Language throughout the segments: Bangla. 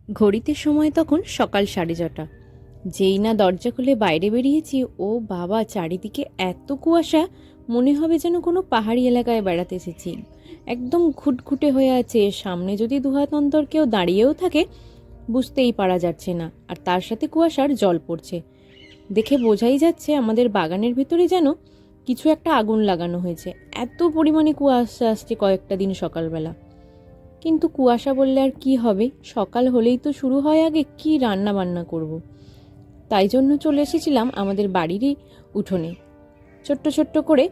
ঘড়িতে সময় তখন সকাল 6:30। যেই না দরজা খুলে বাইরে বেরিয়েছি, ও বাবা, চারিদিকে এত কুয়াশা, মনে হবে যেন কোনো পাহাড়ি এলাকায় বেড়াতে এসেছি। একদম ঘুটঘুটে হয়ে আছে, সামনে যদি দুহাত অন্তর কেউ দাঁড়িয়েও থাকে বুঝতেই পারা যাচ্ছে না। আর তার সাথে কুয়াশার জল পড়ছে, দেখে বোঝাই যাচ্ছে আমাদের বাগানের ভিতরে যেন কিছু একটা আগুন লাগানো হয়েছে। এত পরিমাণে কুয়াশা আসছে কয়েকটা দিন সকালবেলা। কিন্তু কুয়াশা বললে আর কি হবে, সকাল হলেই তো শুরু হয় আগে কি রান্না বান্না করব। তাই জন্য চলে এসেছিলাম আমাদের বাড়িরই উঠোনে। ছোট্ট ছোট্ট করে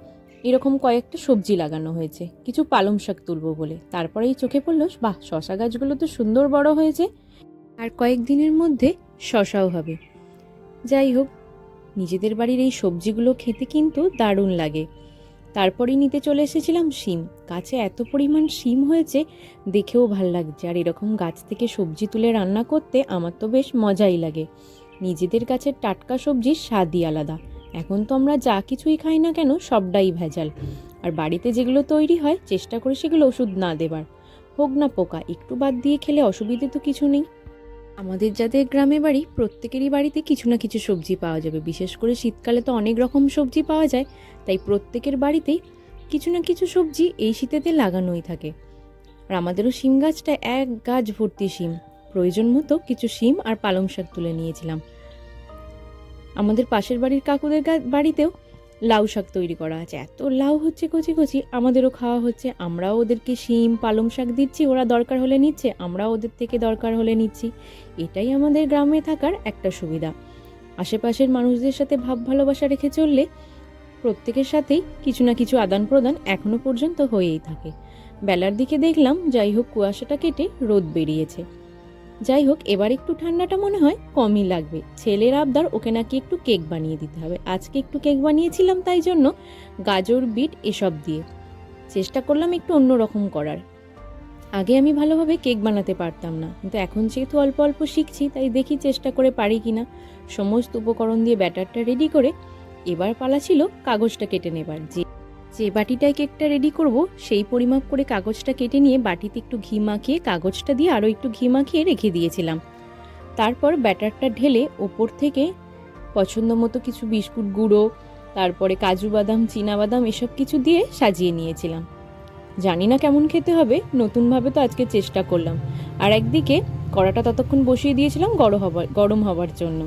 এরকম কয়েকটা সবজি লাগানো হয়েছে, কিছু পালং শাক তুলবো বলে। তারপরেই চোখে পড়লো, বাহ, শশা গাছগুলো তো সুন্দর বড় হয়েছে, আর কয়েকদিনের মধ্যে শশাও হবে। যাই হোক, নিজেদের বাড়ির এই সবজিগুলো খেতে কিন্তু দারুণ লাগে। তারপরেই নিতে চলে এসেছিলাম শিম। গাছে এত পরিমাণ শিম হয়েছে, দেখেও ভাল লাগছে। আর এরকম গাছ থেকে সবজি তুলে রান্না করতে আমার তো বেশ মজাই লাগে। নিজেদের গাছের টাটকা সবজির স্বাদই আলাদা। এখন তো আমরা যা কিছুই খাই না কেন সবটাই ভেজাল। আর বাড়িতে যেগুলো তৈরি হয় চেষ্টা করি সেগুলো ওষুধ না দেবার। হোক না পোকা, একটু বাদ দিয়ে খেলে অসুবিধে তো কিছু নেই। আমাদের যাদের গ্রামে বাড়ি প্রত্যেকেরই বাড়িতে কিছু না কিছু সবজি পাওয়া যাবে। বিশেষ করে শীতকালে তো অনেক রকম সবজি পাওয়া যায়, তাই প্রত্যেকের বাড়িতেই কিছু না কিছু সবজি এই শীতেতে লাগানোই থাকে। আর আমাদেরও শিম গাছটা এক গাছ ভর্তি শিম। প্রয়োজন মতো কিছু শিম আর পালং শাক তুলে নিয়েছিলাম। আমাদের পাশের বাড়ির কাকুদের বাড়িতেও লাউ শাক তৈরি করা আছে। এত লাউ হচ্ছে কচি কচি, আমাদেরও খাওয়া হচ্ছে। আমরাও ওদেরকে শিম পালং শাক দিচ্ছি, ওরা দরকার হলে নিচ্ছে, আমরাও ওদের থেকে দরকার হলে নিচ্ছি। এটাই আমাদের গ্রামে থাকার একটা সুবিধা। আশেপাশের মানুষদের সাথে ভাব ভালোবাসা রেখে চললে প্রত্যেকের সাথেই কিছু না কিছু আদান প্রদান এখনো পর্যন্ত হয়েই থাকে। বেলার দিকে দেখলাম যাই হোক কুয়াশাটা কেটে রোদ বেরিয়েছে। যাই হোক, এবার একটু ঠান্ডাটা মনে হয় কমই লাগবে। ছেলের আবদার, ওকে নাকি একটু কেক বানিয়ে দিতে হবে। আজকে একটু কেক বানিয়েছিলাম, তাই জন্য গাজর বিট এসব দিয়ে চেষ্টা করলাম একটু অন্যরকম করার। আগে আমি ভালোভাবে কেক বানাতে পারতাম না, কিন্তু এখন যেহেতু অল্প অল্প শিখছি, তাই দেখি চেষ্টা করে পারি কিনা। সমস্ত উপকরণ দিয়ে ব্যাটারটা রেডি করে এবার পালা ছিল কাগজটা কেটে নেবার। যে বাটিটায় কেকটা রেডি করব সেই পরিমাপ করে কাগজটা কেটে নিয়ে বাটিতে একটু ঘি মাখিয়ে কাগজটা দিয়ে আরও একটু ঘি মাখিয়ে রেখে দিয়েছিলাম। তারপর ব্যাটারটা ঢেলে ওপর থেকে পছন্দ মতো কিছু বিস্কুট গুঁড়ো, তারপরে কাজু বাদাম চীনাবাদাম এসব কিছু দিয়ে সাজিয়ে নিয়েছিলাম। জানি না কেমন খেতে হবে, নতুনভাবে তো আজকে চেষ্টা করলাম। আর একদিকে কড়াটা ততক্ষণ বসিয়ে দিয়েছিলাম গরম হবার জন্য।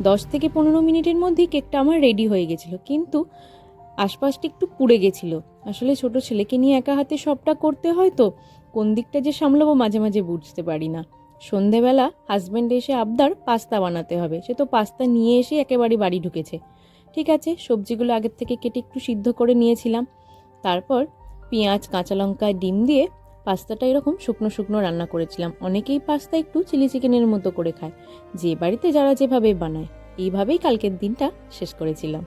10 থেকে 15 মিনিটের মধ্যেই কেকটা আমার রেডি হয়ে গেছিল, কিন্তু আশপাশটা একটু পুড়ে গেছিল। আসলে ছোট ছেলেকে নিয়ে একা হাতে সবটা করতে হয়, তো কোন দিকটা যে সামলাবো মাঝে মাঝে বুঝতে পারি না। সন্ধেবেলা হাজব্যান্ড এসে আবদার পাস্তা বানাতে হবে, সে তো পাস্তা নিয়ে এসে একেবারে বাড়ি ঢুকেছে। ঠিক আছে, সবজিগুলো আগের থেকে কেটে একটু সিদ্ধ করে নিয়েছিলাম। তারপর পেঁয়াজ কাঁচা লঙ্কা ডিম দিয়ে পাস্তাটা এরকম শুকনো শুকনো রান্না করেছিলাম। অনেকেই পাস্তা একটু চিলি চিকেনের মতো করে খায়, যে বাড়িতে যারা যেভাবে বানায়। এইভাবেই কালকের দিনটা শেষ করেছিলাম।